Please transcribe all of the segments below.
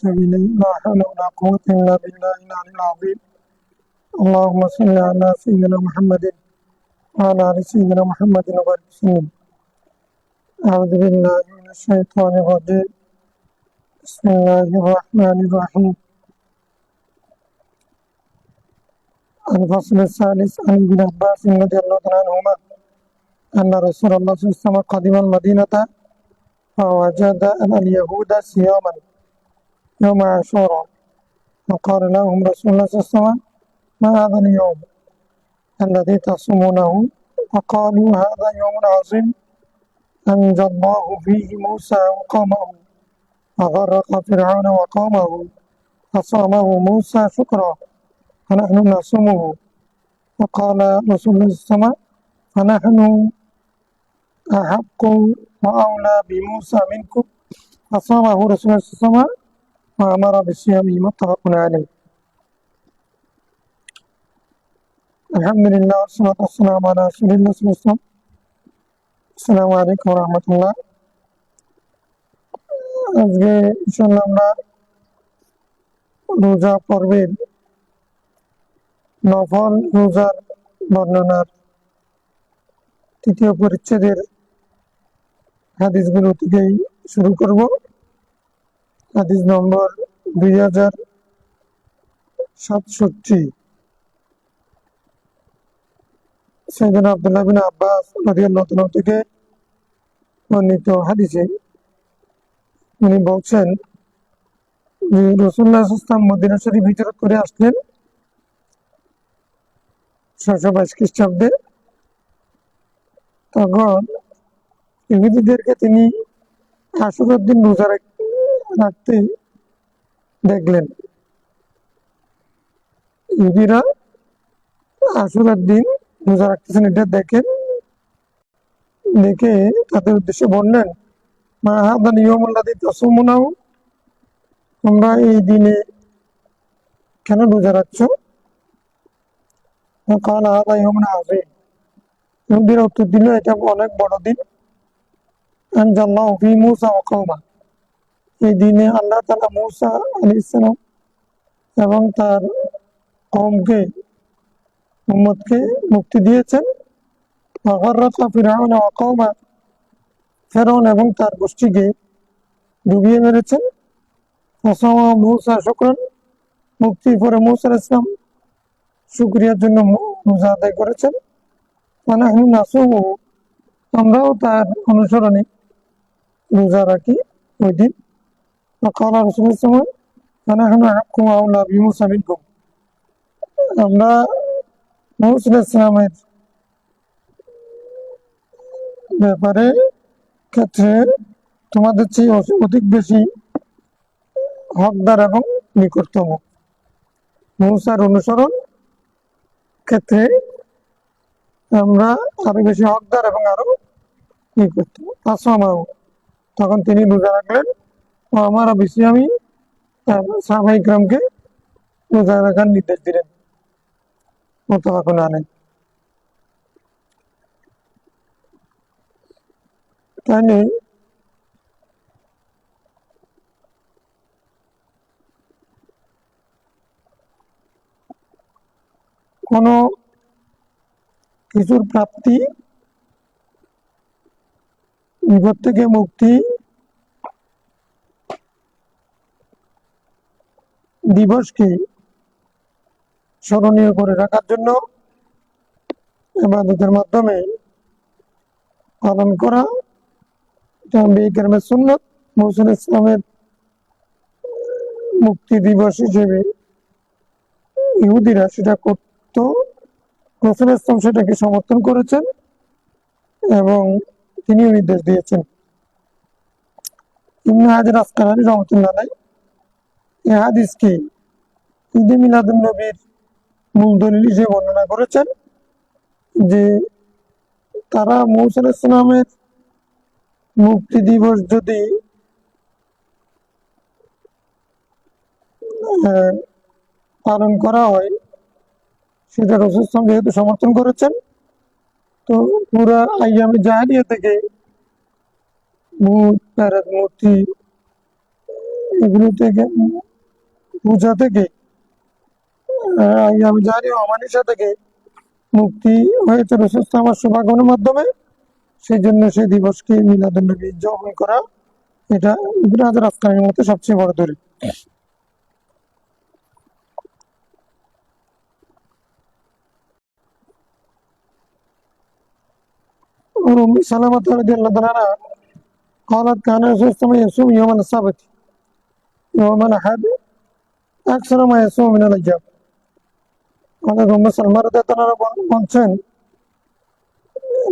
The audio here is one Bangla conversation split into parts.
إليه لا حول ولا قوة إلا بالله العلي العظيم. اللهم صل على سيدنا محمد وعلى آل سيدنا محمد وبارك وسلم. أعوذ بالله من الشيطان الرجيم. بسم الله الرحمن الرحيم. الفصل الثالث عن ابن عباس رضي الله عنهما أن رسول الله صلى الله عليه وسلم قدم المدينة فوجد أن اليهود صياما يوم عاشوراء، فقال لهم رسول الله صلى الله عليه وسلم: ما هذا اليوم الذي تصومونه؟ فقالوا: هذا يوم عظيم أنجى الله فيه موسى وقومه وغرق فرعون وقومه، فصامه موسى شكرا فنحن نصومه. فقال رسول الله صلى الله عليه وسلم: فنحن أحق وأولى بموسى منكم. فصامه رسول الله صلى الله عليه وسلم وأمر بصيامه. متفق عليه. الحمد لله والصلاة والسلام على رسول الله صلى الله عليه وسلم. আসসালামু আলাইকুম রহমতুল্লাহ। আজকে ইনশাআল্লাহ আমরা রোজা পর্বের নফল রোজার বর্ণনার তৃতীয় পরিচ্ছেদের হাদিসগুলো থেকেই শুরু করব। হাদিস নম্বর 2067। সাইয়েদনা আব্দুল্লাহ বিন আব্বাস রাদিয়াল্লাহু তাআলা থেকে বর্ণিত হাদিসে উনি বলছেন যে রাসূলুল্লাহ সাল্লাল্লাহু আলাইহি ওয়াসাল্লাম মদিনা শরীফ হিজরত করে আসলেন 622 খ্রিস্টাব্দে। তখন ইহুদিদেরকে তিনি আশুরার দিন রোজা রাখতে দেখলেন। ইহুদিরা আশুরার দিন রোজা রাখতেছেন, এটা দেখে তাদের উদ্দেশ্যে বললেন: মা হাদা নিয়মুল্লাযী তাসুমুনাহু, তোমরা এই দিনে কেন রোজা রাখছো? قال هذا يوم عظيم। ইহুদিরা উত্তর দিল, এটা অনেক বড় দিন। আনজাল্লাহু ফী মূসা ওয়া কওমা, এই দিনে আল্লাহ তাআলা মূসা আলাইহিস সালাম এবং তার কওমকে উম্মতকে মুক্তি দিয়েছেন। ওয়া গাররাকা ফিরআউন ওয়া কওমা, ফিরআউন এবং তার গোষ্ঠীকে ডুবিয়ে মেরেছেন। ফাসামা মূসা শুকরান, মুক্তির পরে মূসা আলাইহিস সালাম শুকরিয়ার জন্য রোজা আদায় করেছেন। ফানাহনু নাসুমুহু, আমরাও তার অনুসরণে রোজা রাখি ওই দিন। ফাকালা রাসূলুল্লাহ সাল্লাল্লাহু আলাইহি ওয়াসাল্লাম: ফানাহনু আহাক্কু ওয়া আওলা বিমূসা মিনকুম, আমরা মূসা আলাইহিস সালামের ব্যাপারে ক্ষেত্রে তোমাদের চেয়ে অধিক বেশি হকদার এবং নিকটতম। মূসার অনুসরণ ক্ষেত্রে আমরা আরো বেশি হকদার এবং আরো নিকটতম। ফাসামাহু, তখন তিনি রোজা রাখলেন। ও আমার বিসিয়ামি, সাহাবায়ে কিরামকে রোজা রাখার নির্দেশ দিলেন। মুত্তাফাকুন আলাইহি। তাহলে কোনো কিছুর প্রাপ্তি, বিপদ থেকে মুক্তি দিবসকে স্মরণীয় করে রাখার জন্য ইবাদতের মাধ্যমে পালন করা, এটা আম্বিয়া কেরামের সুন্নাত। মূসা আলাইহিস সালামের মুক্তি দিবস হিসেবে ইহুদিরা সেটা করত। রাসূল ইসলাম সেটাকে সমর্থন করেছেন এবং তিনি নির্দেশ দিয়েছেন। ইবনে হাজার আসকালানী রাহমাতুল্লাহ আলাইহি এই হাদিসকে ঈদে মিলাদুন নবীর মূল দলিল হিসেবে বর্ণনা করেছেন যে তারা মূসা আলাইহিস সালামের মুক্তি দিবস যদি পালন করা হয়, সেটা রাসূল সাল্লাল্লাহু আলাইহি ওয়াসাল্লাম যেহেতু সমর্থন করেছেন, তো পুরা আইয়ামে জাহেলিয়া থেকে ভূত, প্রেত, মূর্তি এগুলো থেকে পূজা থেকে আমি জানি অমানিসা থেকে মুক্তি হয়েছে রাসূল আমার শুভাগমনের মাধ্যমে। সেই জন্য সেই দিবসকে মিলাদুন নবী উদযাপন করা, এটা ইবনে হাজার আসকালানির মতে সবচেয়ে বড় দলিল। और उम्म सलमा रदियल्लाहु ताआला قالت كان الرسول صلى الله عليه وسلم يصوم يوم السبت يوم الأحد أكثر ما يصوم من الأيام। আমাদের উম্মে সালমা রাদিয়াল্লাহু তাআলা বলছেন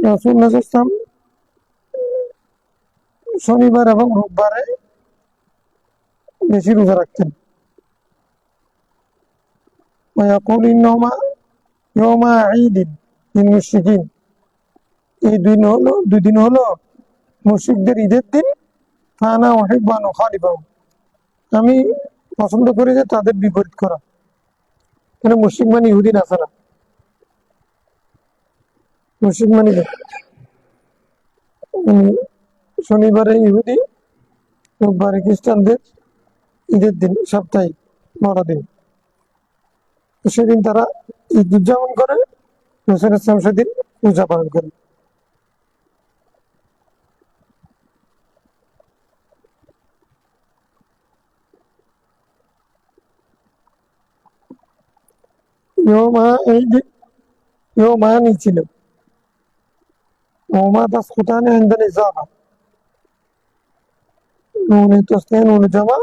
রাসূলুল্লাহ সাল্লাল্লাহু আলাইহি ওয়াসাল্লাম শনিবার এবং রোববারে বেশি রোজা রাখতেন। ويقول إنهما يوم عيد للمشركين। এই দুই দিন হলো মুশরিকদের ঈদের দিন। ফানা উহিব্বু আন উখালিফাহুম। আমি পছন্দ করি যে তাদের বিপরীত করা। মানে মুশরিক মানে ইহুদি নাসারা। মুশরিক মানে শনিবারে ইহুদি, রোববারে খ্রিস্টানদের ঈদের দিন, সাপ্তাহিক বড়দিন। সেদিন তারা ঈদ উদযাপন করে, রাসূল ইসলাম সেদিন পূজা পালন করে। এই দিন ইয়ৌমানি ছিল, ওমা তাসকুতানি ইনদাল ইজাফা, নুনে তাসনিয়া নুনে জামা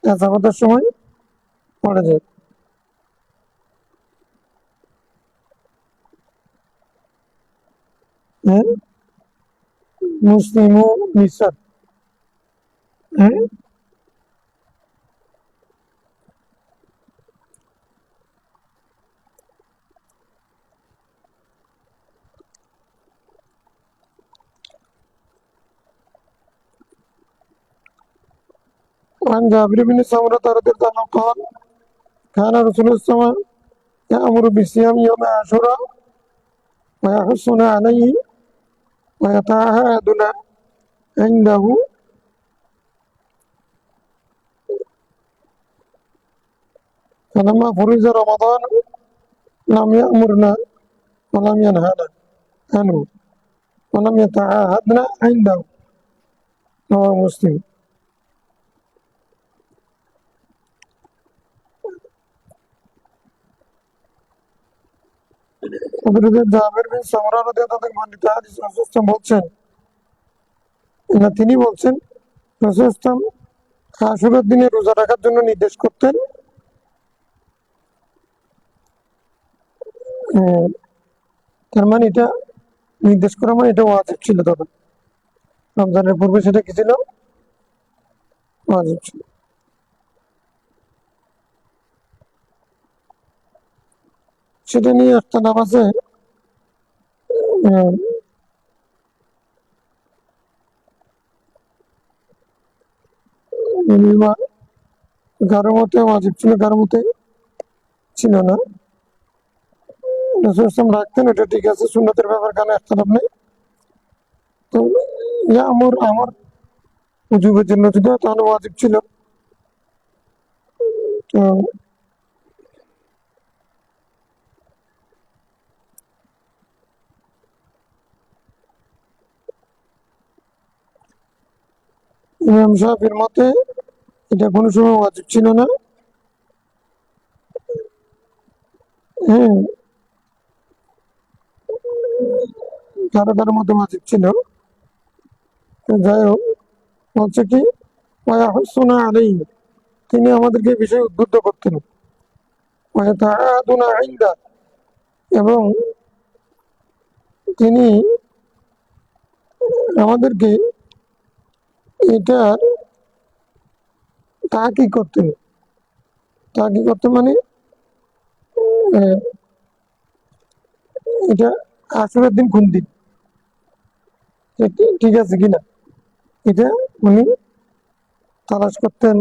ইজাফাতের সময় পড়ে যায়। হ্যাঁ, মুসলিম ও মিসর। হ্যাঁ, عن جابر بن سمرة رضي الله عنه قال كان رسول الله صلى الله عليه وسلم يأمر بصيام يوم عاشوراء ويحثنا عليه ويتعاهدنا عنده فلما فرز رمضان لم يأمرنا ولم ينهانا عنه ولم يتعاهدنا عنده رواه مسلم। জাবের বিন সামরা রাদিয়াল্লাহু আনহু বর্ণিত হাদিস রাসূল বলছেন, না তিনি বলছেন রাসূল আশুরার দিনে রোজা রাখার জন্য নির্দেশ করতেন। তার মানে এটা নির্দেশ করা মানে এটা ওয়াজিব ছিল। তখন রমজানের পূর্বে সেটা কি ছিল? ওয়াজিব ছিল। সেটা নিয়ে একটা নাম আছে, কারো মতে ওয়াজিব ছিল, কারো মতে ছিল না। রাসূল সাল্লাল্লাহু রাখতেন, এটা ঠিক আছে, সুন্নতের ব্যাপার কেন ইখতিলাফ নেই। তো আমার উজুবের জন্য যদি তাহলে ওয়াজিব ছিল। তো ইমাম শাফির মতে এটা কোনো সময় ওয়াজিব ছিল না। হ্যাঁ, কারো কারো মতে ওয়াজিব ছিল। যাই হোক, বলছে কি ওয়াহুসুনা আলাইহি, তিনি আমাদেরকে এই বিষয়ে উদ্বুদ্ধ করতেন। ওয়াতাআদুনা ইনদা, এবং তিনি আমাদেরকে এটার তাহাকি করতেন। তাহাকি করতে মানে এটা আশুরার দিন কোন দিন, ঠিক আছে কিনা, এটা উনি তালাশ করতেন,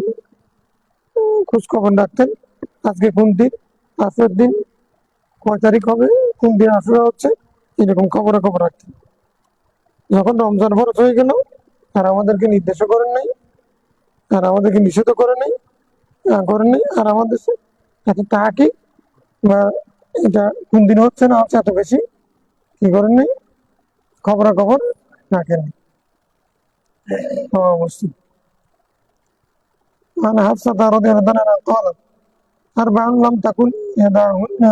খোঁজ খবর রাখতেন। আজকে কোন দিন, আশুরার দিন কয় তারিখ হবে, কোন দিন আশুরা হচ্ছে, এরকম খবর রাখতেন। যখন রমজান ফরজ হয়ে গেল আর আমাদেরকে নির্দেশও করেন নাই, আর আমাদেরকে নিষেধ করে নেই, আর আমাদের এত তাহাকি বা এটা কোন দিন হচ্ছে না হচ্ছে এত বেশি কি করেন নেই, খবরাখবর রাখেন। অবশ্যই عن حفصة رضي الله عنها قالت أربع لم تكن يدعهن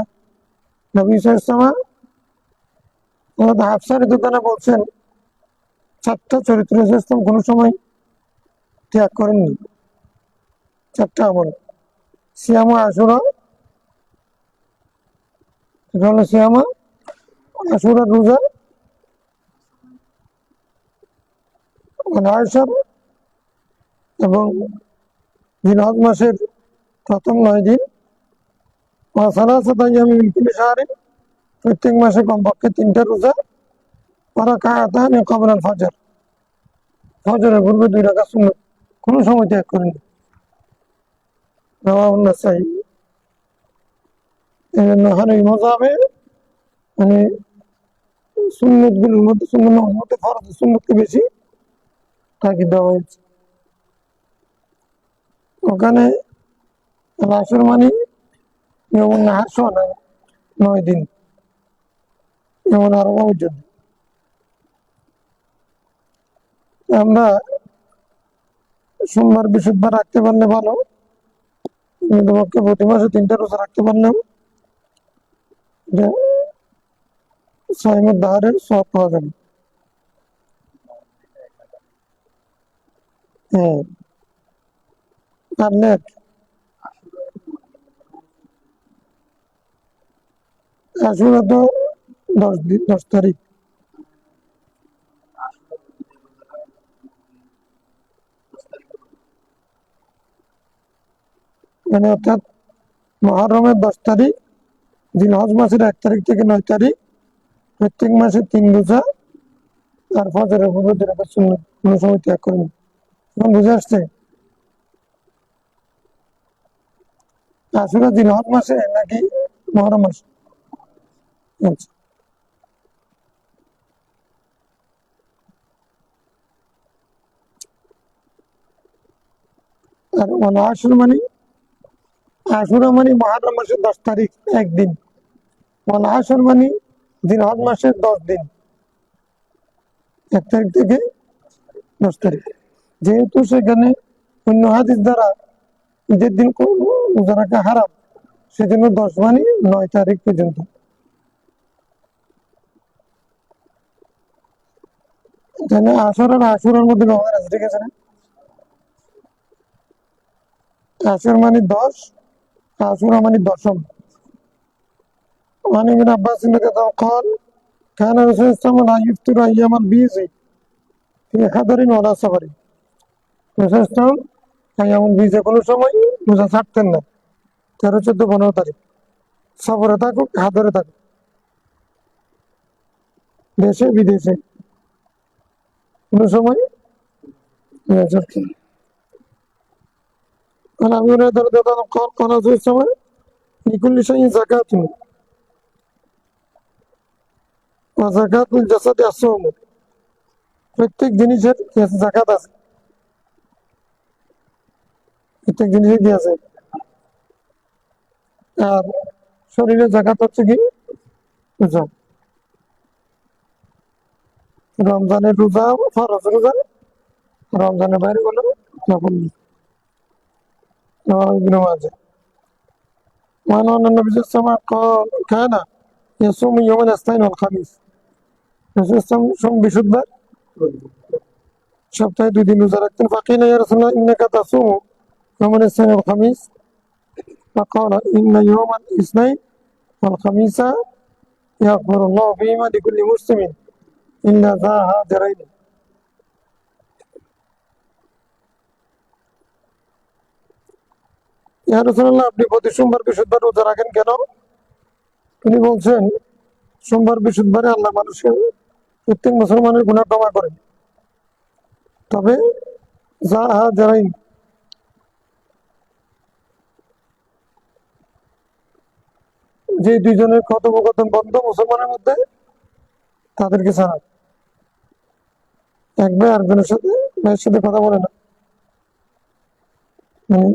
নবী সাল্লাল্লাহু আলাইহি হাফসা রাদিয়াল্লাহু বলছেন, চারটা চরিত্র ইসলাম কোনো সময় ত্যাগ করেননি। চারটা আমল, সিয়ামা আশুরা, এটা হলো সিয়ামা আশুরা রোজা, আয়সার এবং জিলহজ মাসের প্রথম 9 দিন, প্রত্যেক মাসে কমপক্ষে 3টা রোজা, ওরা কাতান কবল আল ফজর, ফজরের পূর্বে 2 রাকাত সুন্নাত কোনো সময় ত্যাগ করেনি। রাওয়াহুন নাসাই। এই জন্য হানাফি মাযহাবে মানে সুন্নতগুলোর মধ্যে সুন্নাতের মধ্যে ফরজ সুন্নতকে বেশি তাগিদ দেওয়া হয়েছে। ওখানে আসর মানে যেমন নাহার না 9 দিন, যেমন আরো পর্যন্ত। আমরা সোমবার বৃহস্পতিবার রাখতে পারলে ভালো, কিন্তু পক্ষে প্রতি মাসে 3টা রোজা রাখতে পারলেও সাইমুদ দাহারের সওয়াব পাওয়া যাবে। হ্যাঁ, আর নেট আশুরা তো 10 তারিখ। মানে অর্থাৎ মুহররমের 10 তারিখ, জিলহজ মাসের 1 তারিখ থেকে 9 তারিখ, প্রত্যেক মাসে 3 রোজা, আর ফজরের পূর্বে 2 রাকাত সুন্নাত কোনো সময় ত্যাগ করেন। এখন বুঝে আসছে আশুরা জিলহজ মাসে নাকি মুহররম মাসে? আচ্ছা, আর আশুরা মানে মুহররম মাসের 10 তারিখ একদিন, আশুর মানে জিলহজ মাসের 10 দিন, 1 তারিখ থেকে 10 তারিখ। যেহেতু সেখানে অন্য হাদিস দ্বারা ঈদের দিন রোজা রাখা হারাম, সেজন্য 10 মানে 9 তারিখ পর্যন্ত। এখানে আসর আর আশুরার মধ্যে ব্যবধান আছে, ঠিক আছে না? আসর মানে 10, আশুরা মানে দশম। وعن ابن عباس قال كان الرسول صلى الله عليه وسلم لا يفطر أيام البيض في حضر ولا سفر। রাসূল সাল্লাল্লাহু আলাইহি ওয়াসাল্লাম আইয়ামুল বীজে কোনো সময় রোজা ছাড়তেন না, 13, 14, 15 তারিখ, সফরে থাকুক হাদরে থাকুক, দেশে বিদেশে কোনো সময় রোজা ছাড়তেন না। عن أبي هريرة رضي الله عنه قال قال رسول الله صلى الله عليه وسلم لكل شيء زكاة وزكاة الجسد الصوم। প্রত্যেক জিনিসের জাকাত আছে, প্রত্যেক জিনিসের কি আছে? আর শরীরের জাকাত হচ্ছে কি? রোজা। রমজানের রোজা ফরজ রোজা, রমজানের বাইরে গুলো নফল। ইবনে মাজাহ। وعن النبي صلى الله عليه وسلم قال كان يصوم يوم الاثنين والخميس। রাসূল সাল্লাল্লাহু আলাইহি ওয়াসাল্লাম সোম বৃহস্পতিবার সপ্তাহে 2 দিন রোজা রাখতেন। ফাকিলা ইয়া রাসূলুল্লাহ ইন্নাকা তাসুমু يوم الاثنين والخميس فقال إن يوم الاثنين والخميس يغفر الله فيهما لكل مسلم إلا ذا هاجرين। ইয়া রাসূলুল্লাহ আপনি প্রতি সোমবার বৃহস্পতিবার রোজা রাখেন কেন? তিনি বলছেন, সোমবার বৃহস্পতিবারে আল্লাহ মানুষের প্রত্যেক মুসলমানের গুনাহ ক্ষমা করেন, তবে যা হাজারাইন যে 2 জনের কথোপকথন বন্ধ মুসলমানের মধ্যে, তাদেরকে ছাড়া। এক ভাই আরেকজনের সাথে ভাইয়ের সাথে কথা বলে না, মানে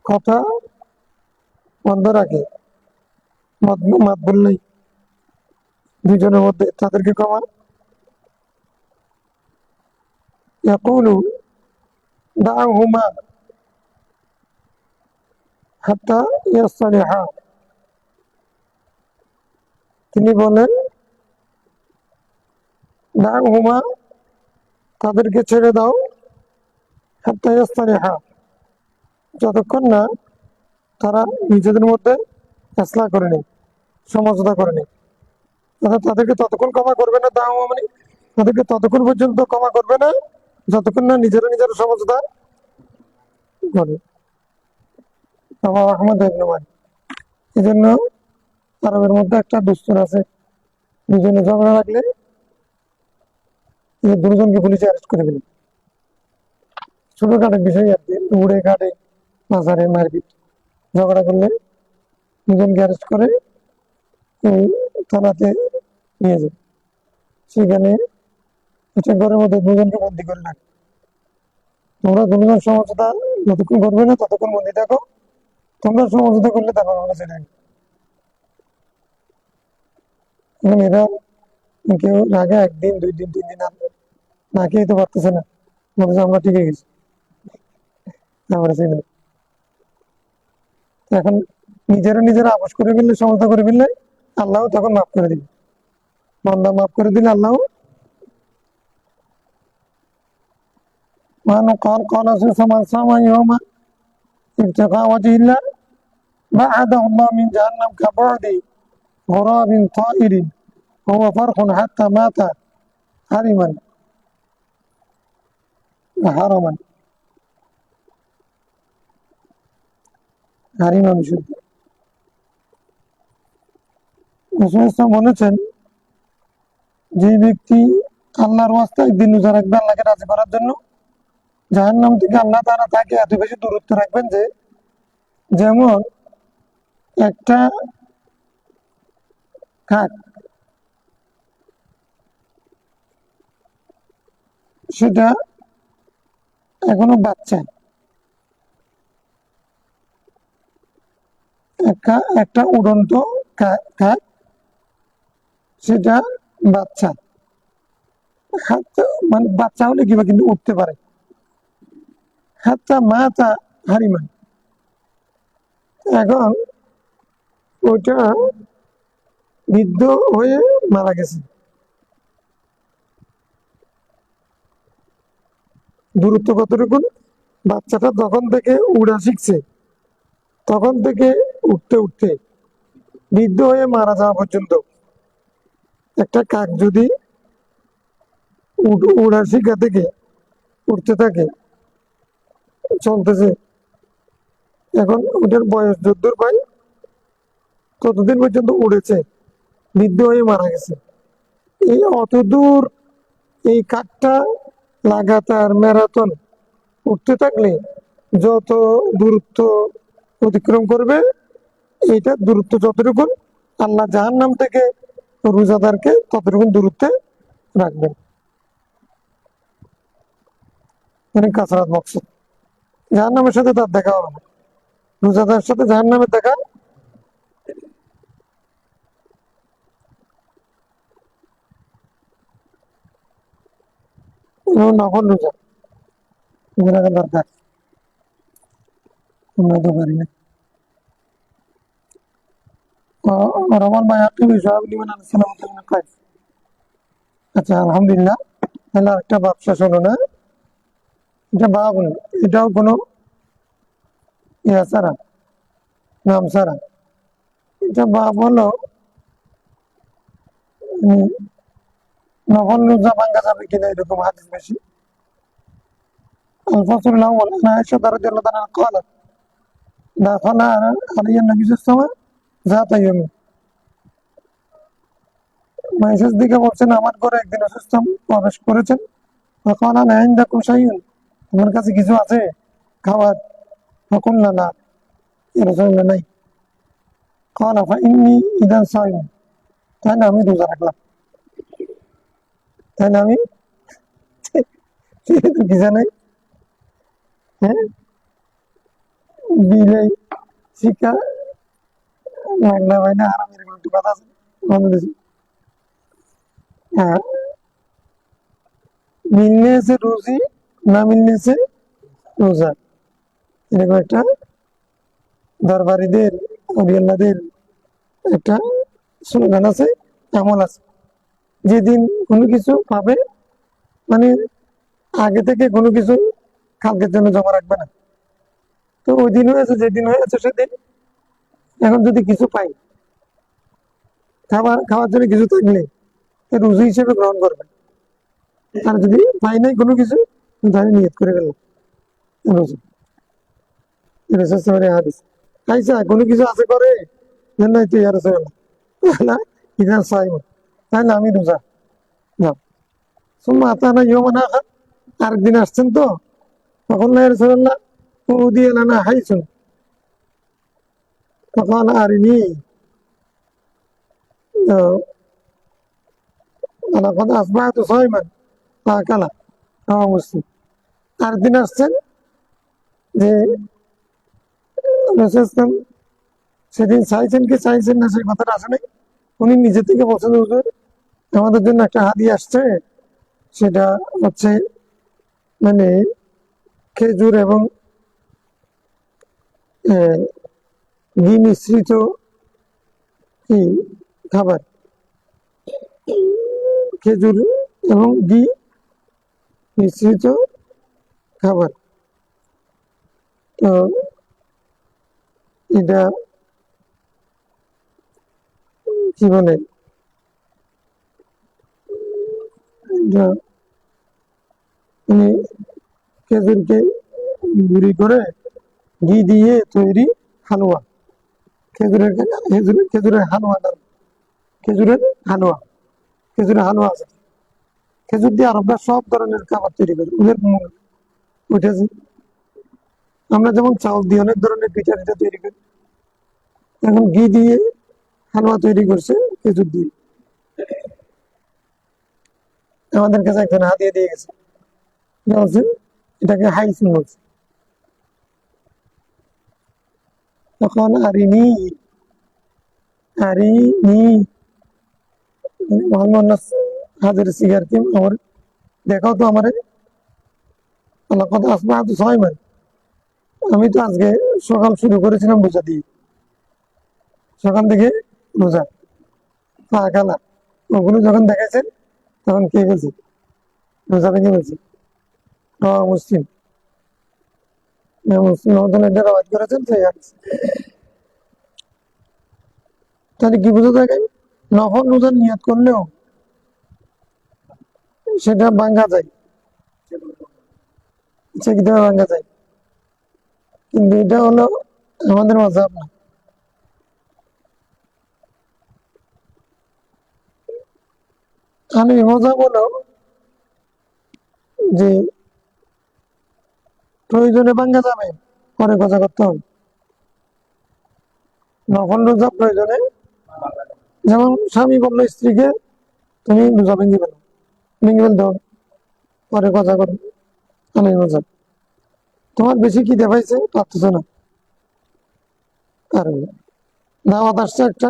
কথা বন্ধ রাখে, মাত বললেই দুজনের মধ্যে তাদেরকে ক্ষমা ইয়াকুলু দাহুমা হাত্তা ইয়াসলিহা, তিনি বলেন দাহুমা, তাদেরকে ছেড়ে দাও, হাত্তা ইয়াসলিহা, যতক্ষণ না তারা নিজেদের মধ্যে ফেসলা করে নেই, সমঝোতা করে নেই। অর্থাৎ তাদেরকে ততক্ষণ ক্ষমা করবে না, দাহুমা মানে তাদেরকে ততক্ষণ পর্যন্ত ক্ষমা করবে না যতক্ষণ না নিজেরা সমঝোতা করে। আমার আহমদ ইবনে মাইন। এই জন্য আরবের মধ্যে একটা দস্তুর আছে, দুজনে ঝগড়া লাগলে দুজনকে পুলিশে অ্যারেস্ট করে ফেলে। ছোটখাটো বিষয় আর কি, উড়ে ঘাটে মাঝারে মারপিট, ঝগড়া করলে দুজনকে অ্যারেস্ট করে ওই থানাতে নিয়ে যায়। সেখানে একটা ঘরের মধ্যে দুজনকে বন্দি করে রাখে। তোমরা দুজন সমঝোতা যতক্ষণ করবে না ততক্ষণ বন্দি থাকো, তোমরা সমঝোতা করলে তারপর আমরা ছেড়ে দিই। এরা কেউ রাগে একদিন 2 দিন 3 দিন না খেয়ে তো পারতেছে না, বলছে আমরা ঠিক হয়ে গেছি, আমরা ছেড়ে দিই। এখন নিজেরা আপোষ করে ফেললে, সমঝোতা করে ফেললে আল্লাহ তখন মাফ করে দিবে। বান্দা মাফ করে দিলে আল্লাহ قال من صام يوما ابتغاء وجه الله بعده الله من جهنم كبعد غراب طائر وهو فرخ حتى مات حرما حرما হারিমা বিশুদ্ধ। রাসূল সাল্লাল্লাহু বলেছেন, যে ব্যক্তি আল্লাহর ওয়াস্তে একদিন রোজা রাখবে আল্লাহকে রাজি করার জন্য, জাহান্নাম থেকে আল্লাহ তাআলা তাকে এত বেশি দূরত্ব রাখবেন যে যেমন একটা কাক, সেটা এখনো বাচ্চা, একটা উড়ন্ত কাক, সেটা বাচ্চা, মানে বাচ্চা হলে কিবা কিন্তু উঠতে পারে। হাত্তা মাতা হারিমান, এখন ওইটা বৃদ্ধ হয়ে মারা গেছে। দূরত্ব কতটুকু? বাচ্চাটা যখন থেকে উড়া শিখছে তখন থেকে উঠতে উঠতে বৃদ্ধ হয়ে মারা যাওয়া পর্যন্ত। একটা কাক যদি উড়া শিখা থেকে উঠতে থাকে, চলতেছে, এখন ওটার বয়স যদ্দূর পাই ততদিন পর্যন্ত উড়েছে, বৃদ্ধ হয়ে মারা গেছে। এই অত দূর এই কাকটা লাগাতার ম্যারাথন উঠতে থাকলে যত দূরত্ব অতিক্রম করবে, এইটা দূরত্ব যতটুকু আল্লাহ জাহান্নাম থেকে রোজাদারকে ততটুকু দূরত্বে রাখবেন। মানে কাসরাত মকসুদ, জাহান্নামের সাথে তার দেখা হবে না, রোজাদারের সাথে জাহান্নামের দেখা নকল রোজা দরকার, আমরা তো পারি না। রমান বায়াকি বিষয় লিমান আলাইহিস কাজ। আচ্ছা, আলহামদুলিল্লাহ। তাহলে একটা ব্যবসা শোনো না, এটা বাব, এটাও কোনো ইয়া ছাড়া, নাম ছাড়া। এটা বাব হলো নকল রোজা ভাঙ্গা যাবে কিনা এরকম হাদিস বেশি। الفصل الأول عن عائشة رضي الله عنها قالت دخل علي النبي صلى الله عليه وسلم ذات يوم। মাইশের দিকে বলছেন, আমার ঘরে একদিন অসুস্থ প্রবেশ করেছেন। তখন আইন্দাকুম শাইউন, তোমার কাছে কিছু আছে খাবার? তখন না না, রাসূলুল্লাহ নাই। قال فإني إذا صائم, তাহলে আমি রোজা রাখলাম, তাহলে আমি কিছু নাই। হ্যাঁ, বিলে শিক্ষা বাংলা ভাই না আরাম, এরকম একটি কথা আছে বাংলাদেশে। হ্যাঁ, মিলনে সে রুজি, না মিলনে সে রোজা, এরকম একটা দরবারীদের অলিয়াল্লাদের একটা স্লোগান আছে, আমল আছে। যেদিন কোনো কিছু পাবে, মানে আগে থেকে কোনো কিছু কালকের জন্য জমা রাখবে না। তো ওই দিন হয়েছে, যেদিন হয়েছে সেদিন। এখন যদি কিছু পাই, খাওয়ার জন্য কিছু থাকলে রুজি হিসেবে গ্রহণ করবে। আর যদি পাই নাই কোনো কিছু, তাহলে নিয়ত করে গেল রুজি। হাদিস আইসা কোনো কিছু আছে করে নাই তুই আর ইধার সাইম, তাহলে আমি রোজা যাও। সুম্মা আতানা ইয়মান আখার, আরেকদিন আসছেন তো, তখন না রাসূলুল্লাহ উদিয়া লানা হাইসুন তখন আরিনি লাকাদ আসবাহতু সাইমান ফাকালা, রাওয়াহু মুসলিম। আরেকদিন আসছেন যে রাসূল সেদিন চাইছেন কি চাইছেন না সেই কথাটা আসে নাই, উনি নিজে থেকে বলছেন হুজুর আমাদের জন্য একটা হাদিয়া আসছে, সেটা হচ্ছে মানে খেজুর এবং ঘি মিশ্রিত কি খাবার, খেজুর এবং ঘি মিশ্রিত খাবার। তো এটা কি বলে, এটা মানে খেজুরকে গুঁড়ি করে ঘি দিয়ে তৈরি হালুয়া, খেজুরের খেজুরের খেজুরের হালুয়া, খেজুরের হালুয়া, খেজুরের হালুয়া আছে। খেজুর দিয়ে আরবরা সব ধরনের খাবার তৈরি করে, ওদের উঠেছে। আমরা যেমন চাউল দিয়ে অনেক ধরনের পিঠা পিঠা তৈরি করি, এখন ঘি দিয়ে হালুয়া তৈরি করছে খেজুর দিয়ে। আমাদের কাছে একজন হাতিয়ে দিয়ে গেছে, বলছে এটাকে হাইসিন বলছে। তখন আরিনি আরিনি মোহাম্মদ হাজির সিগার কি আমার দেখাও তো আমার কথা আসবে তো ছয় মাস। আমি তো আজকে সকাল শুরু করেছিলাম রোজা দিয়ে, সকাল থেকে রোজা খালা ওগুলো যখন দেখাইছেন তখন কে বলছে রোজা ভেঙে বলছে মুসলিম, মুসলিম এটা রাওয়াত করেছেন। তাহলে কি বুঝে থাকেন, নফল রোজার নিয়ত করলেও সেটা ভাঙ্গা যায়, ইচ্ছাকৃতভাবে ভাঙ্গা যায়, কিন্তু এটা হলো আমাদের মাযহাব না। হানাফি মাযহাব হলো যে প্রয়োজনে ভাঙ্গা যাবে, পরে কথা করতে হবে। নফল রোজা প্রয়োজনে, যেমন স্বামী বললো স্ত্রীকে তুমি রোজা ভেঙে ফেলো, ভেঙে ফেলতে হবে, পরে কথা করবে। হানাফি মাযহাব তোমার বেশি কি দেখাইছে পারতেছ না, আর দাওয়াত আসছে একটা,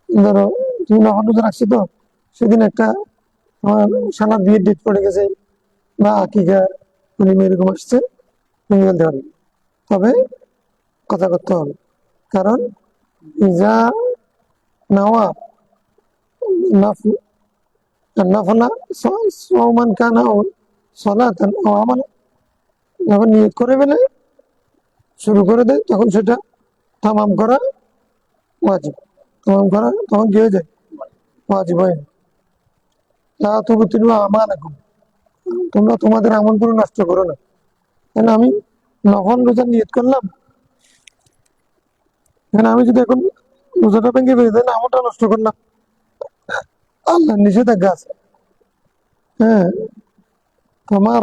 ধরো তুমি নফল রোজা রাখছি তো, সেদিন একটা আমার শালার বিয়ের ডেট পড়ে গেছে বা আকিকা এরকম আসছে, ভেঙে ফেলতে পারবে, তবে কথা করতে হবে। কারণ ইজা নাওয়া নাফলা সওমান কানা ও সালাতান ও আমালা, যখন নিয়ত করে ফেলে শুরু করে দেয় তখন সেটা তামাম করা ওয়াজিব, তামাম করা তখন কি হয়ে যায়, ওয়াজিব হয়। লা তুবতিলু আমালাকুম, তোমরা তোমাদের আমলগুলো নষ্ট করো না। কেন আমি নফল রোজার নিয়ত করলাম, কেন আমি যদি এখন রোজাটা ভেঙে ফেলে দেন আমলটা নষ্ট করলাম, আল্লাহ নিষেধাজ্ঞা আছে। হ্যাঁ, তোমার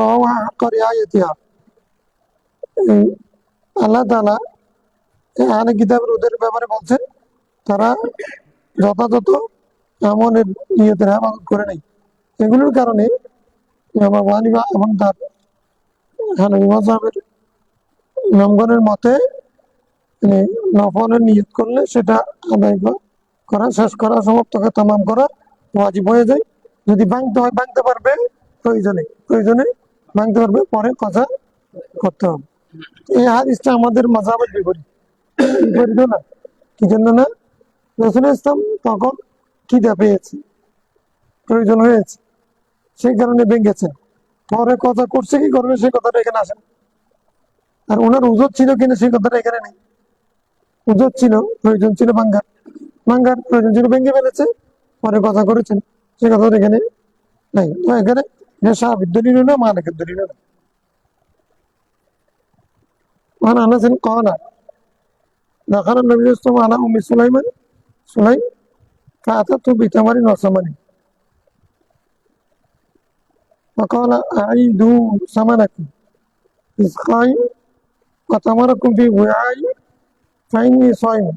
আল্লাহ তাআলা আহলে কিতাবের ওদের ব্যাপারে বলছেন তারা যথাযথ আমলের নিয়তের হেফাজত করে নাই। এগুলোর কারণে ইমাম আবু হানিফা এবং তার হানাফি মাযহাবের ইমামগণের মতে মানে নফলের নিয়ত করলে সেটা আদায় করা, শেষ করা, সমাপ্ত করা, তামাম করা ওয়াজিব হয়ে যায়। যদি ভাঙতে হয় ভাঙতে পারবে, প্রয়োজনে ভাঙতে পারবে, পরে কথা করতে হবে। এই হাদিসটা আমাদের মাযহাবের বিপরীত, বিপরীত না। কি জন্য না? রাসূল ইসলাম তখন খিদা পেয়েছে, প্রয়োজন হয়েছে, সেই কারণে ভেঙেছেন। পরে কথা করছে কি করবে সেই কথাটা এখানে আসে না। আর ওনার উজর ছিল কিনা সেই কথাটা এখানে নেই। উজর ছিল, প্রয়োজন ছিল ভাঙ্গার প্রয়োজন ছিল, ভেঙে ফেলেছে, পরে কথা করেছেন, সে কথাটা এখানে নাই। তো এখানে সাহাবীর দলিল না, মালিকের দলিল না। وعن انس قال دخل النبي صلى الله عليه وسلم على ام سليم فاتته بتمر وثمن فقال اعيدوا ثمنكم بسقاء وتمركم في وعاء فاني صائم.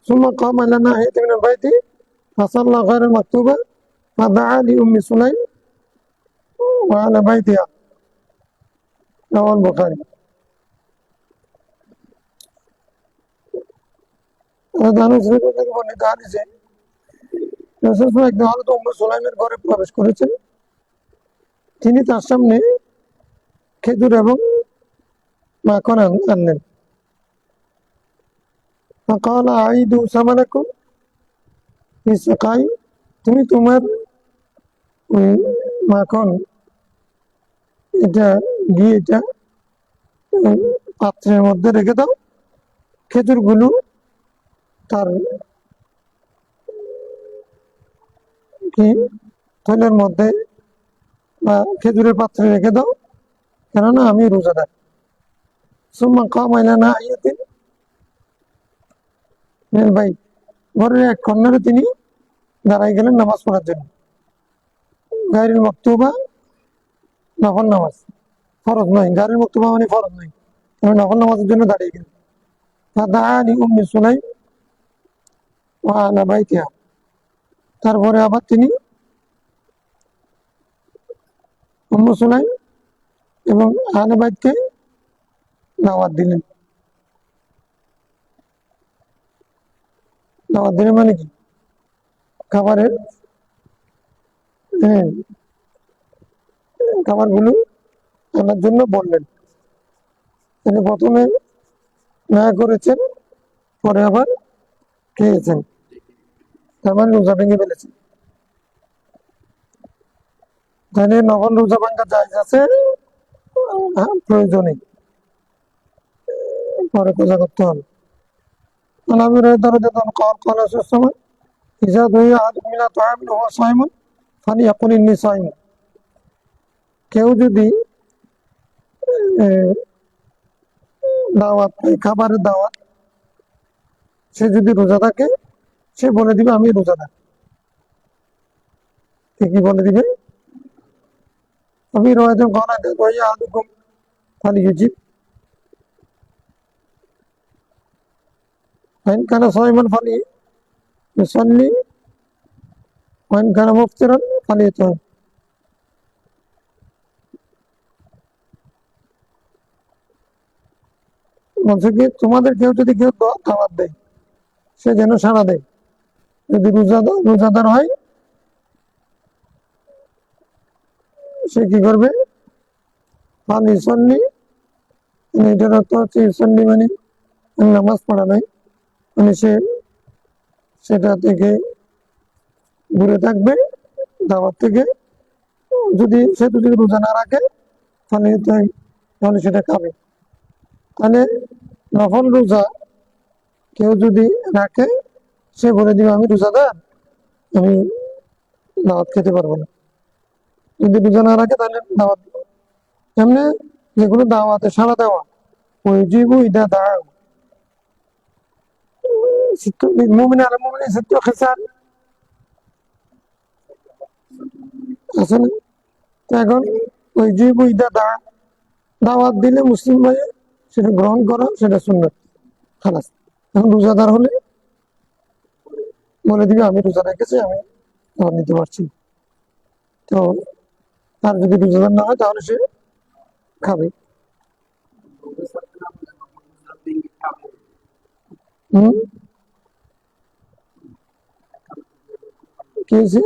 ثم قام الى ناحيه من البيت فصلى غير المكتوبه فدعا لام سليم وعلى بيتها. رواه البخاري. ঘরে প্রবেশ করেছেন, তিনি তার সামনে খেজুর এবং মাখন আনলেন। তুমি তোমার ওই মাখন, এটা ঘিটা পাত্রের মধ্যে রেখে দাও, খেজুরগুলো তার কি থলের মধ্যে বা খেজুরের পাত্রে রেখে দাও, কেননা আমি রোজাদার। সুম্মা কামা ইলা নাহিয়াতিন মিনাল বাইত, ঘরের এক কর্নারে তিনি দাঁড়াই গেলেন নামাজ পড়ার জন্য। গায়রুল মাকতুবা, নফল নামাজ, ফরজ নয়। গায়রুল মাকতুবা মানে ফরজ নয়, নফল নামাজের জন্য দাঁড়িয়ে গেলেন। ফাদাআনি উম্মে সুলাইম ওয়া আলা বাইতিহা, তারপরে আবার তিনি উম্মে সুলাইম এবং আহলে বাইতকে দাওয়াত দিলেন। দাওয়াত দিলেন মানে কি? খাবারের খাবারগুলো আনার জন্য বললেন। তিনি প্রথমে না করেছেন, পরে আবার খেয়েছেন, তার মানে রোজা ভেঙে ফেলেছেন। তাহলে নকল রোজা ভাঙ্গা জায়েজ আছে প্রয়োজনে, পরে পূজা করতে হবে। কেউ যদি দাওয়াত, খাবারের দাওয়াত, সে যদি রোজা থাকে, সে বলে দিবে আমি রোজাদার। কি বলে দিবে? আমি রয়েছে গলাতে গিয়ে আদুকুম ফালিউজিব وإن كان صائما فليصلي وإن كان مفطرا فليطعم. বলছে কি, তোমাদের কেউ যদি দাওয়াত দেয়, সে যেন সাড়া দেয়। যদি রোজাদার হয়, সে কি করবে? ফালিউসাল্লি, এটার অর্থ হচ্ছে ইউসাল্লি মানে নামাজ পড়া নাই, মানে সে সেটা থেকে দূরে থাকবে, দাওয়াত থেকে। সে যদি রোজা না রাখে তাহলে সেটা খাবে। তাহলে নফল রোজা কেউ যদি রাখে, সে বলে দিবে আমি রোজাদার, আমি দাওয়াত খেতে পারবো না। যদি রোজা না রাখে তাহলে দাওয়াত। এমনি যেগুলো দাওয়াতে সাড়া দেওয়া, ওই জীবু ইদা দাও মুমিন আলা মুমিন সিত্তু খিসাল আছে না? এখন ওই জীবু ইদা দাওয়াত দিলে মুসলিম ভাই সেটা গ্রহণ করা, সেটা সুন্নাত খালাস। এখন রোজাদার হলে বলে দিবে আমি রোজা রেখেছি, আমি দাওয়াত নিতে পারছি। তো আর যদি রোজাদার না হয় তাহলে সে খাবে। হম, কি হয়েছে?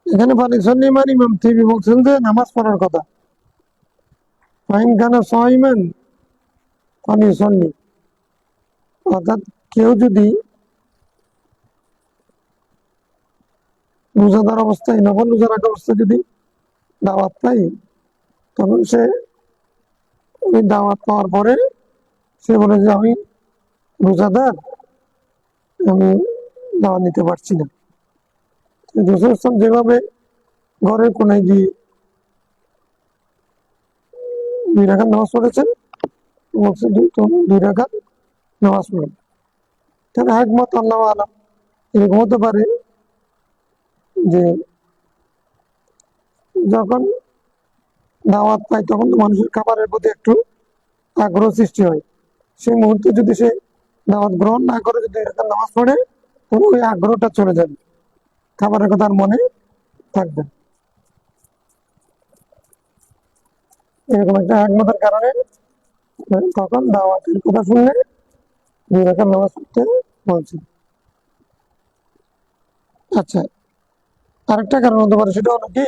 এখানে পানি মানে ইমাম তিনি বলছেন যে নামাজ পড়ার কথা। ফাইন খানা সাইমান পানি সন্নি, অর্থাৎ কেউ যদি রোজাদার অবস্থায়, নকল রোজা রাখা অবস্থায় যদি দাওয়াত পাই, তখন সে ওই দাওয়াত পাওয়ার পরে সে বলে যে আমি রোজাদার, আমি দাওয়াত নিতে পারছি না। রাসূল সাল্লাল্লাহু যেভাবে ঘরের কোনায় গিয়ে 2 রাকাত নামাজ পড়েছেন, বলছে তুমি 2 রাকাত নামাজ পড়ো। তাহলে একমত আল্লাহ আলাম, এরকম হতে পারে যে যখন দাওয়াত পায় তখন তো মানুষের খাবারের প্রতি একটু আগ্রহ সৃষ্টি হয়। সেই মুহূর্তে যদি সে দাওয়াত গ্রহণ না করে যদি 2 রাকাত নামাজ পড়ে, তাহলে ওই আগ্রহটা চলে যাবে, খাবারের কথা আর মনে থাকবে না। এরকম একটা একমতের কারণে তখন দাওয়াতের কথা শুনলে 2 রাকাত নামাজ পড়তে বলছে। আচ্ছা, আরেকটা কারণ হতে পারে, সেটা হলো কি,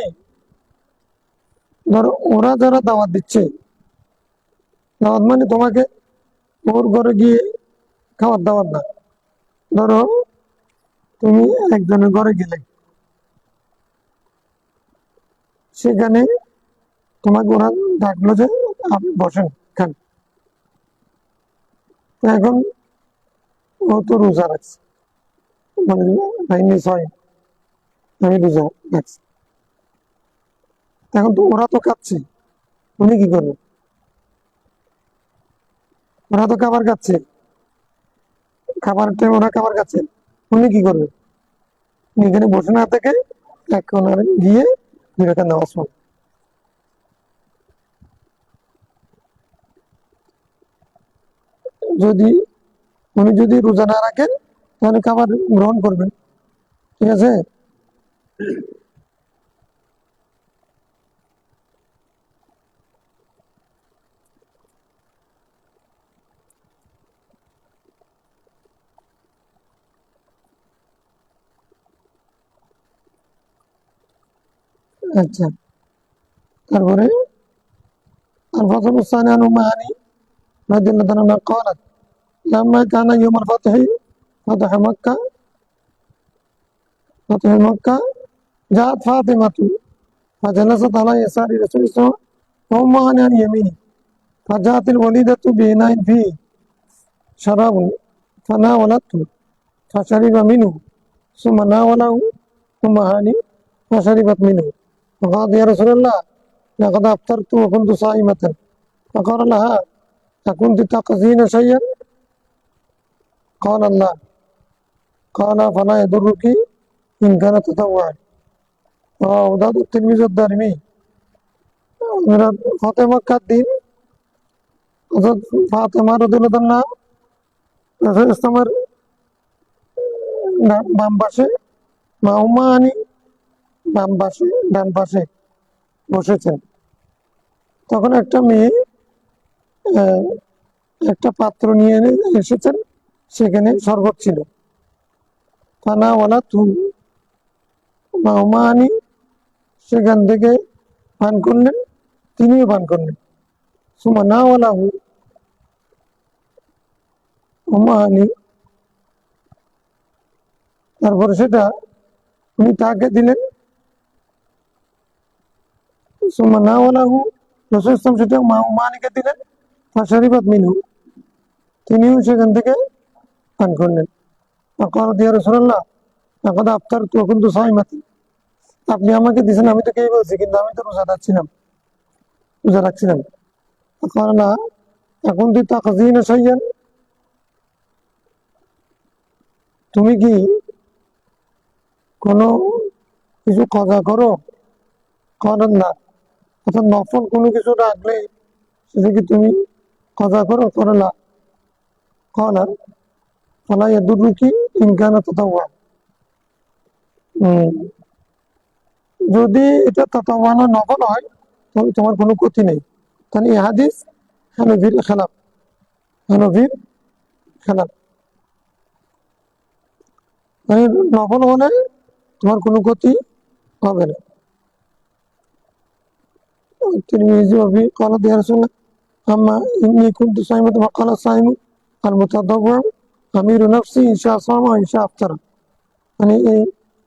ধরো ওরা যারা দাওয়াত দিচ্ছে, দাওয়াত মানে তোমাকে ওর ঘরে গিয়ে খাওয়ার দাওয়াত না। ধরো তুমি একজনের ঘরে গেলে, সেখানে তোমাকে ওরা ডাকলো যে আপনি বসেন, খান। তো এখন ও তো রোজা রাখছে, মানে বাহিনী 6, আমি রোজা রাখছি। এখন তো ওরা তো খাচ্ছে, উনি কি করবে? ওরা তো খাবার খাচ্ছে, খাবার টাইম ওরা খাবার খাচ্ছে, উনি কি করবে? উনি এখানে বসে না থেকে এক কোনারে গিয়ে 2 রাকাত নামাজ পড়বে। যদি উনি যদি রোজা না রাখেন, তাহলে খাবার গ্রহণ করবেন, ঠিক আছে। আচ্ছা, তারপরে الفصل الثاني عن أم هاني رضي الله عنها قالت لما كان يوم الفتح، فتح مكة، فتح مكة، جاءت فاطمة فجلست على يسار رسول الله صلى الله عليه وسلم وأم هاني عن يمينه، فجاءت الوليدة بإناء فيه شراب فناولته فشرب منه ثم ناوله أم هاني فشربت منه، فقالت يا رسول الله لقد أفطرت وكنت صائمة. فقال لها أكنت تقصين شيئا؟ قال الله. قال فلا يضرك إن كان تطوعا. رواه داود الترمذي الدارمي। ফাতেমা মক্কার দিন হযরত ফাতেমা রাদিয়াল্লাহু আনহা রাসূল ইসলামের বাম পাশে, মা উম্মে হানি বাম পাশে, ডান পাশে বসেছেন। তখন একটা মেয়ে একটা পাত্র নিয়ে এসেছেন, সেখানে শরবত ছিল। ফানাওয়ালা তুম, মা উম্মে হানি সেখান থেকে পান করলেন, তিনিও পান করলেন। সুমা নাওয়ালাহু, উম্মে হানি তারপরে সেটা উনি তাকে দিলেন। সুমা নাওয়ালাহু, রাসূল ইসলাম সেটা মা উম্মে হানিকে দিলেন। ফাশারিবাত মিনহু, তিনিও সেখান থেকে পান করলেন। ফাকালাত ইয়া রাসূলুল্লাহ লাকাদ আফতারতু ওয়া কুনতু সাইমাতান, আপনি আমাকে দিয়েছেন, আমি তো খেয়ে বলছি, কিন্তু আমি তো রোজাদার ছিলাম, রোজা রাখছিলাম। ফাকালা লা আকুনতি তাকযিনা শাইয়ান, তুমি কি কোনো কিছু কাজা করো? কালাত না। অর্থাৎ নফল কোনো কিছু রাখলে সেটা কি তুমি কজা করো করে না কলা ফলা ইয়াদুরুকি ইনকানা তাতাওয়া। যদি এটা তাতাওয়ানা নফল হয় তবে তোমার কোনো ক্ষতি নেই। তাহলে এই হাদিস হানফির খেলাফ, হানফির খেলাফ। মানে নফল হলে তোমার কোনো ক্ষতি হবে না। الترمذي وفي قال يا رسول الله أما إني كنت صائمة وقال الصائم المتطوع أمير نفسي إن شاء صام وإن شاء أفطر। মানে এই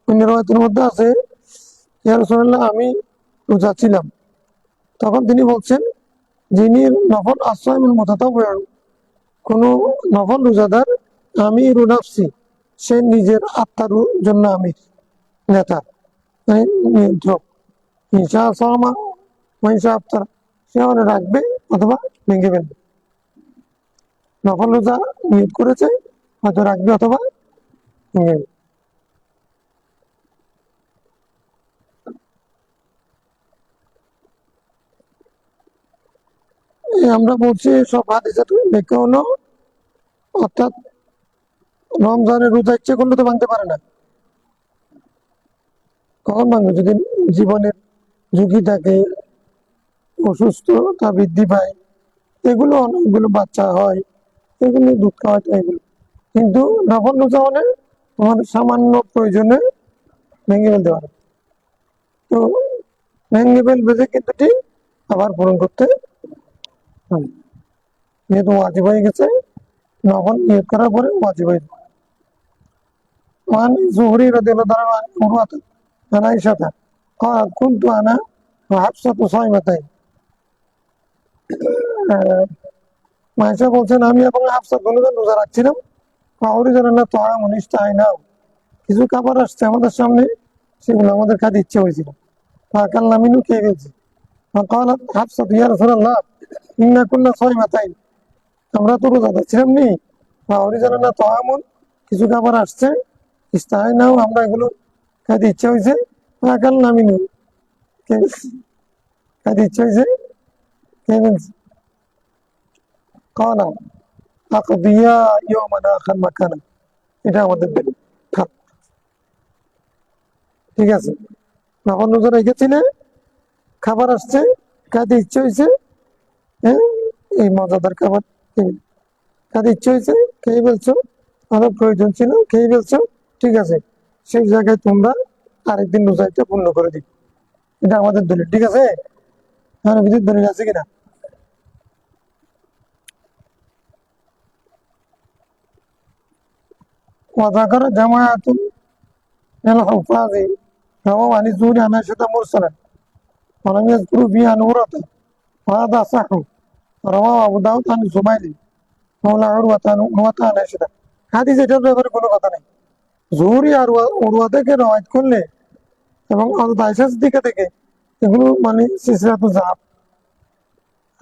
অন্য রাওয়ায়াতের মধ্যে আছে ইয়া রাসূলুল্লাহ আমি রোজা ছিলাম, তখন তিনি বলছেন যিনি নফল আসাইমুল মুতাতাওয়্যিউ, কোন নফল রোজাদার আমির নাফসি, সে নিজের আত্মার জন্য আমির, নেতা, নিয়ন্ত্রক। ইনশা সামা ওয়া ইনশা আফতার, সে হলে রাখবে অথবা ভেঙে ফেলবে। নফল রোজা নিয়ত করেছে, হয়তো রাখবে অথবা ভেঙে ফেলবে। আমরা বলছি সব হাদিসের ব্যাখ্যা হলো, অর্থাৎ রমজানের রোজা ইচ্ছে করলে তো ভাঙতে পারে না। কখন ভাঙবে? যদি জীবনের ঝুঁকি থাকে, অসুস্থতা বৃদ্ধি পায়, এগুলো অনেকগুলো বাচ্চা হয়, এগুলো দুধ খাওয়াতে এগুলো। কিন্তু নফল রোজা হলে তোমার সামান্য প্রয়োজনে ভেঙে ফেলতে পারে। তো ভেঙে ফেলবে যে কিন্তু ঠিক আবার পূরণ করতে হবে। যেহেতু ওয়াজিব হয়ে গেছে, নফল নিয়ত করার পরে ওয়াজিব হয়ে যাবে। وعن زهري رضي الله عنه عن عروة عن عائشة قالت كنت أنا وحفصة صائمتين। আয়েশা বলছেন আমি এবং হাফসা দুজন রোজা রাখছিলাম। ফাউরিজানা তাআমুন ইশতাহাইনাহু, কিছু খাবার আসছে আমাদের সামনে, সেগুলো আমাদের খেতে ইচ্ছে হয়েছিল। ফাকালনা মিনহু, খেয়ে ফেলছি। ফাকালাত হাফসা ইয়া রাসূলুল্লাহ ইন্না কুন্না সাইমাতাইন, আমরা তো রোজা ছিলাম নি। ফাউরিজানা তাআমুন, কিছু খাবার আসছে, ইশতাহাইনাহু, আমরা এগুলো খেতে ইচ্ছে হয়েছে। ফাকালনা মিনহু, খেয়ে ফেলছি, খেতে ইচ্ছে হয়েছে, খেয়ে ফেলছি। কালা আকদিয়া ইয়াওমানা আখার মাকানা, এটা আমাদের দলিল। ঠিক আছে, নফল রোজা রেখেছিলে, খাবার আসছে, খাইতে ইচ্ছে হয়েছে, হ্যাঁ, এই মজাদার খাবার খাইতে ইচ্ছে হয়েছে, খেয়ে ফেলছো, আমার প্রয়োজন ছিল, খেয়ে ফেলছো, ঠিক আছে, সেই জায়গায় তোমরা আরেকদিন রোজাটা পূর্ণ করে দিই, এটা আমাদের দলিল। ঠিক আছে, আমার বিদ্যুৎ দলিল আছে কিনা? وذكر جماعة من الحفاظ رواه عن الزهري عن عائشة مرسلا ولم يذكروا فيها نورة، وهذا صح. رواه أبو داود عن الزبير مولى عروة عن عائشة। হাদিস এটার ব্যাপারে কোনো কথা নেই। জুহরি আর উরওয়া থেকে রওয়ায়াত করলে এবং হযরত আয়েশা সিদ্দিকা থেকে, এগুলো মানে সিলসিলাতু যাহাব।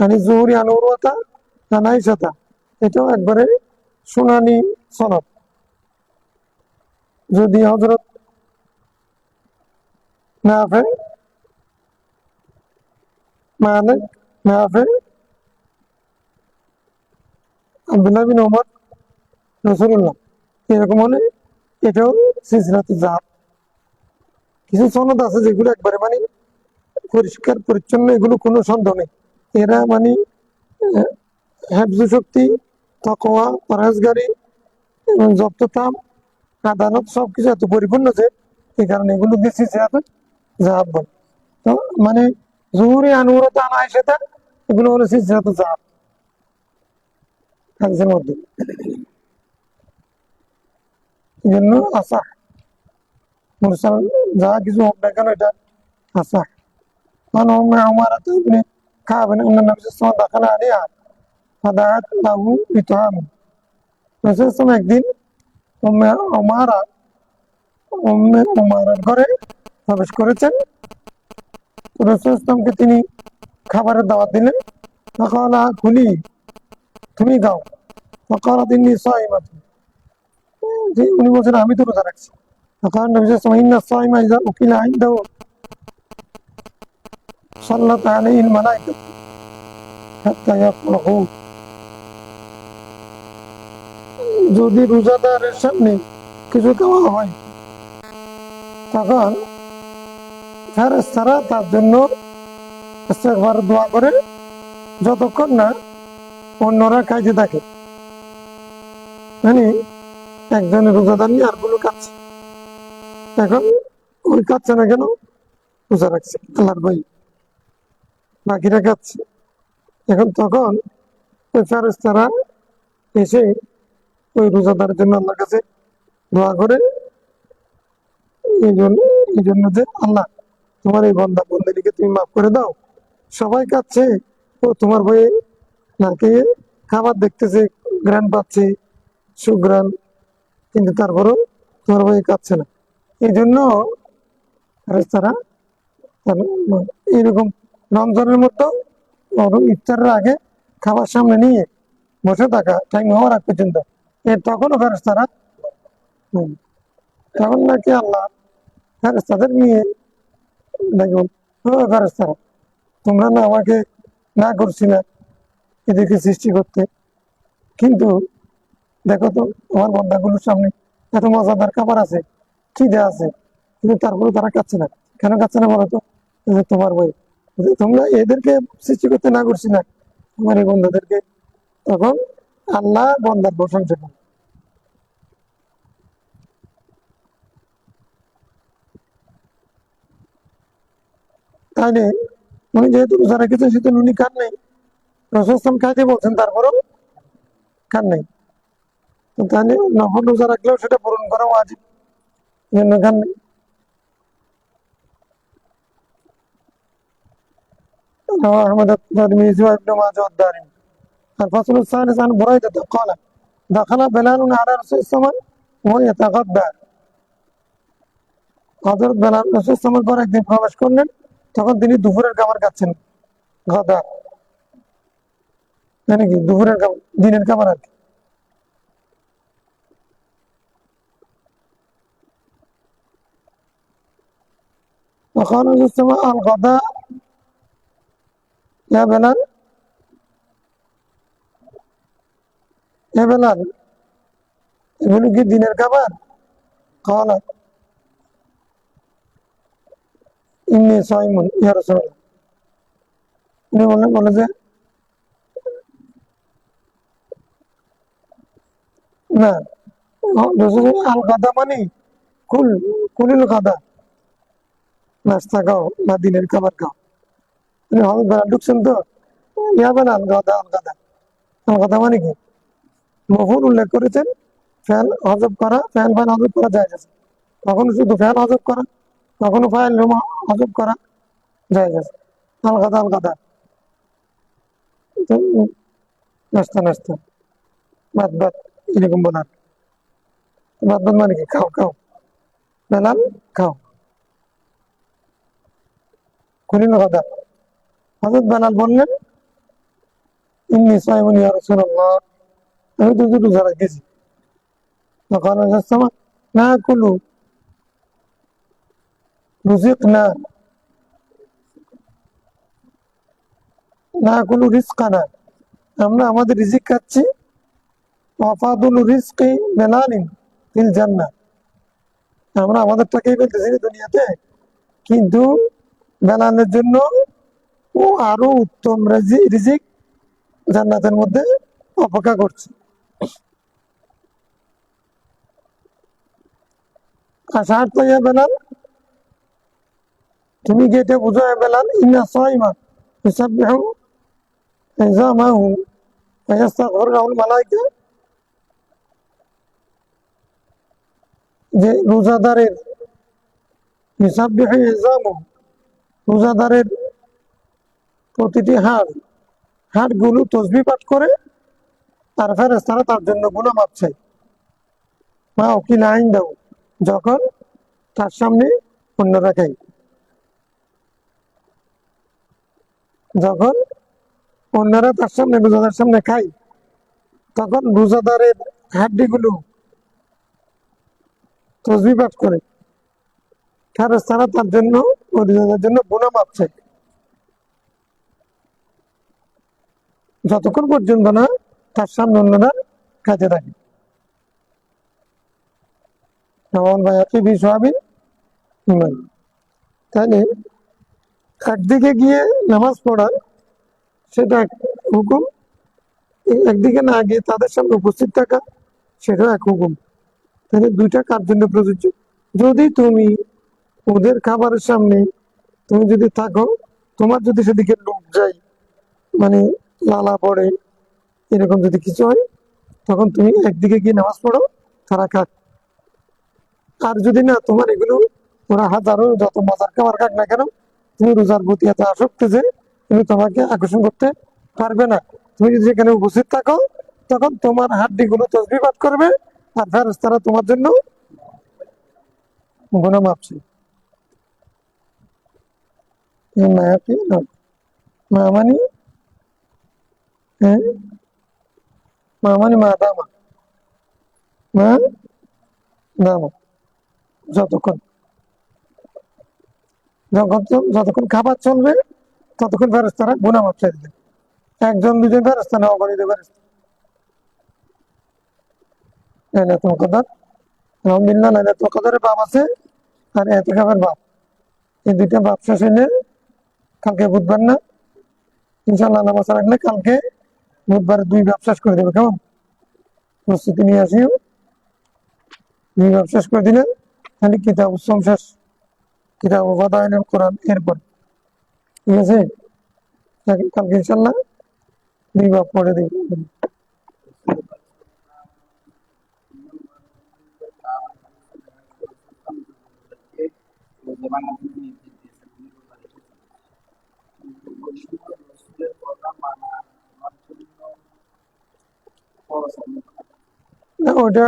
মানে জুহরি আন উরওয়াতা আন আয়েশা, এটাও একবারে শুনানি সনদ। যদি হযরত নাফে মালিক নাফে আব্দুল্লাহ বিন ওমর রাসূলুল্লাহ, এরকম হলে এটাও সিলসিলাতু যাহাব। কিছু সনদ আছে যেগুলো একবারে মানে পরিষ্কার পরিচ্ছন্ন, এগুলো কোনো সন্দেহ নেই। এরা মানে হেফজ শক্তি, তাকওয়া, পরহেজগারি এবং জব্দতাম, আদালত সবকিছু এত পরিপূর্ণ যে এই কারণে এগুলো বেশি জাহাব বলে। তো মানে জুহরি আনুরতা আয়েশা, এগুলো হলো সিলসিলাতু যাহাব হাদিসের মধ্যে। এই জন্য আসাহ মুরসাল যা কিছু হোক না কেন, এটা আসাহ। عن أم عمارة بن كعب أن النبي صلى الله عليه وسلم دخل عليها فدعت له بطعام। রাসূল সাল্লাল্লাহু আলাইহি ওয়াসাল্লাম একদিন উমারার ঘরে প্রবেশ করেছেন। রাসূল সাল্লাল্লাহু আলাইহি ওয়াসাল্লামকে তিনি খাবারের দাওয়াত দিলেন। ফাকালা কুলি, তুমি খাও। ফাকালাত ইন্নী সাইমাতুন, উনি বলছেন আমি তো রোজা রাখছি। ফাকালা নবী সাল্লাল্লাহু আলাইহি ওয়াসাল্লাম ইন্না সাইমা ইযা উকিলা ইনদাহু সাল্লাত আলাইহিল মালাইকাতু হাত্তা ইয়াফরাহু। যদি রোজাদারের সামনে কিছু খাওয়া হয় তখন ফেরেশতারা তার জন্য ইস্তেগফার দোয়া করে যতক্ষণ না অন্যরা খাইতে থাকে। মানে একজনের রোজাদার নিয়ে আর গুলো খাচ্ছে, এখন ওই খাচ্ছে না কেন? রোজা রাখছে আল্লাহর ভয়, বাকিরা খাচ্ছে। এখন তখন ওই ফেরেশতারা এসে ওই রোজাদারের জন্য আল্লাহর কাছে দোয়া করে, এই জন্য যে আল্লাহ তোমার এই বান্দা বন্দেরকে তুমি মাফ করে দাও, সবাই খাচ্ছে ও তোমার ভয়ে না খেয়ে খাবার দেখতেছে, গ্রান পাচ্ছে, সুগ্রান, কিন্তু তারপরও তোমার ভয়ে খাচ্ছে না। এই জন্য ফেরেশতারা এইরকম রমজানের মধ্যে ইফতারের আগে খাবার সামনে নিয়ে বসে থাকা টাইম হওয়ার আগ পর্যন্ত তখনও ফেরেশতারা তখন নাকি আল্লাহ ফেরেশতাদের নিয়ে দেখুন, ও ফেরেশতারা তোমরা না আমাকে না করছি না এদেরকে সৃষ্টি করতে, কিন্তু দেখো তো আমার বন্ধাগুলোর সামনে এত মজাদার খাবার আছে, খিদে আছে, কিন্তু তারপরে তারা খাচ্ছে না। কেন খাচ্ছে না বলো তো? তোমার বই, তোমরা এদেরকে সৃষ্টি করতে না করছি না আমার এই বন্ধাদেরকে। তখন আল্লাহ বন্দার প্রশংসা করেন। তাইলে উনি যেহেতু রোজা রেখেছেন সেহেতু উনি খান নাই, রসুল খাইতে বলছেন তারপরেও খান নাই, তাহলে নফল রোজা রাখলেও সেটা পূরণ করা ওয়াজিব, জন্য খান নাই। أحمد الترمذي وابن ماجه والدارمي. الفصل الثالث عن بريدة قال دخل بلال على رسول الله وهو يتغدى। হযরত বেলাল রাসূল সাল্লাল্লাহু আলাইহি ওয়াসাল্লামের ঘরে একদিন প্রবেশ করলেন, তখন তিনি দুপুরের খাবার খাচ্ছেন, গাদা মানে কি দুপুরের খাবার, দিনের খাবার আর কি। وقال رسول الله صلى الله عليه وسلم الغداء يا بلال يا بلال, এগুলো কি দিনের খাবার? قال إني صائم يا رسول الله। উনি বলে যে না, আল গাদা মানে কুলিল গাদা, নাস্তা খাও বা দিনের খাবার খাও। উনি হজরত বেলাল ঢুকছেন তো, ইয়া বেলাল গাদা আল গাদা, আল গাদা মানে কি মফুল উল্লেখ করেছেন, ফ্যান হজব করা, ফ্যান হজব করা যায় আছে, কখনো শুধু ফ্যান হজব করা, কখনো ফাইল হজব করা যায় আছে। আল গাদা আল গাদা নাস্তা নাস্তা, ভাত ভাত এরকম বলার, ভাত ভাত মানে কি খাও খাও, বেলাল খাও, খুলিল গাদা। হযরত বেলাল বললেন ইন্নী সাইমুন ইয়া রাসূলুল্লাহ, আমি তো রোজা রেখেছি। তখন না কুলু রুজিকনা না কুলু রিজকানা, আমরা আমাদের রিজিক খাচ্ছি, ওয়াফাদুল রিজকি বেলালিন ফিল জান্নাহ, আমরা আমাদেরটাকেই পেতেছি দুনিয়াতে, কিন্তু বেলালের জন্য ও আরো উত্তম রিজিক জান্নাতের মধ্যে অপেক্ষা করছে। আশার তো ইয়া বেলাল, তুমি কি এটা বুঝো বেলাল, ইন্না সাইমা ইউসাব্বিহু ইজামাহু ওয়া ইস্তাগফিরু লাহুল মালায়েকা, যে রোজাদারের ইউসাব্বিহু ইজামাহু, রোজাদারের প্রতিটি হাড়গুলো তসবিহ পাঠ করে, তার ফেরেশতারা তার জন্য গুনাহ মাফ চায়। মা উকিল আইন দাও, যখন তার সামনে অন্যরা খায়, যখন অন্যরা তার সামনে রোজাদার সামনে খায়, তখন রোজাদারের হাড্ডিগুলো তসবিহ পাঠ করে ফেরেশতারা তার জন্য ও রোজাদারের জন্য গুনাহ মাফ চায়। যতক্ষণ পর্যন্ত না তার সামনে অন্যরা খাইতে থাকে। যেমন ভাইয়াকে বিষয়াবিন ইমান। তাহলে একদিকে গিয়ে নামাজ পড়া সেটা এক হুকুম, একদিকে না গিয়ে তাদের সামনে উপস্থিত থাকা সেটাও এক হুকুম। তাহলে দুইটা কার জন্য প্রযোজ্য? যদি তুমি ওদের খাবারের সামনে তুমি যদি থাকো, তোমার যদি সেদিকে লোক যায়, মানে লালা পড়ে, এরকম যদি কিছু হয়, তখন তুমি একদিকে গিয়ে নামাজ পড়ো, তারা খাক। আর যদি না, তোমার এগুলো ওরা হাজারো যত মজার খাবার খাক না কেন, তুমি রোজার প্রতি এত আসক্ত যে তুমি তোমাকে আকর্ষণ করতে পারবে না। তুমি যদি সেখানে উপস্থিত থাকো, তখন তোমার হাড্ডি গুলো তসবিহ পাঠ করবে, আর ফেরেশতারা তোমার জন্য গুনাহ মাপছে। মায়াপি না, মা মানে হ্যাঁ, মা মানে মা দামা, মা দামা, যতক্ষণ যতক্ষণ খাবার চলবে ততক্ষণ ফেরেশতারা গুনাহ মাপ চাইতে দেবে। একজন দুজন ফেরেশতা না, অগণিত ফেরেশতা। লাইলাতুল কদর, আলহামদুলিল্লাহ লাইলাতুল কদরের বাপ আছে আর এতেকাফের বাপ, এই দুইটা বাপ শেষ হইলে কালকে বুধবার না, ইনশাল্লাহ নামাজ রাখলে কালকে বুধবার দুই বাপ শেষ করে দেবে। কেমন প্রস্তুতি নিয়ে আসিও, দুই বাপ শেষ করে দিলে খালি কিতাব উৎসব শেষ, কিতাব ফাদাইলুল কোরআন এরপর, ঠিক আছে? কালকে ইনশাল্লাহ দুই বাপ পড়ে দিবে। না, ওটা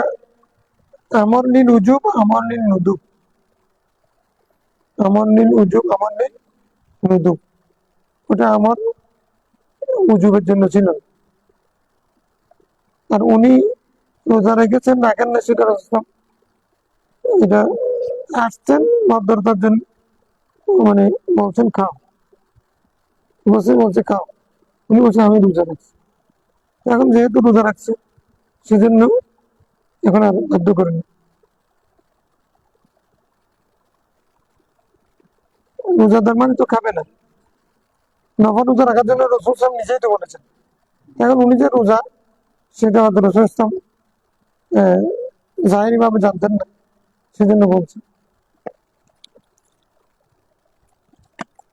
আমর নীল উজুব, আমর নীল নুদুব, আমর নীল উজুব, আমর নীল নুদুব। ওটা আমার উজুবের জন্য ছিল, আর উনি রোজা রেখেছেন রাখেন না সেটা রাখতাম, এটা আসছেন ভদ্রতার জন্য, মানে বলছেন খাও, বলছে খাও, উনি বলছে আমি রোজা রাখছি। এখন যেহেতু রোজা রাখছে সেজন্য এখন আর বাধ্য করেনি। রোজাদার মানে তো খাবে না, নফল রোজা রাখার জন্য রসুল সাহেব নিজেই তো বলেছেন। এখন উনি যে রোজা সেটা হয়তো রসুল ইসলাম জাহেরি ভাবে জানতেন না, সেজন্য বলছেন।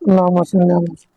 আল্লাহুম্মা সাল্লি আলা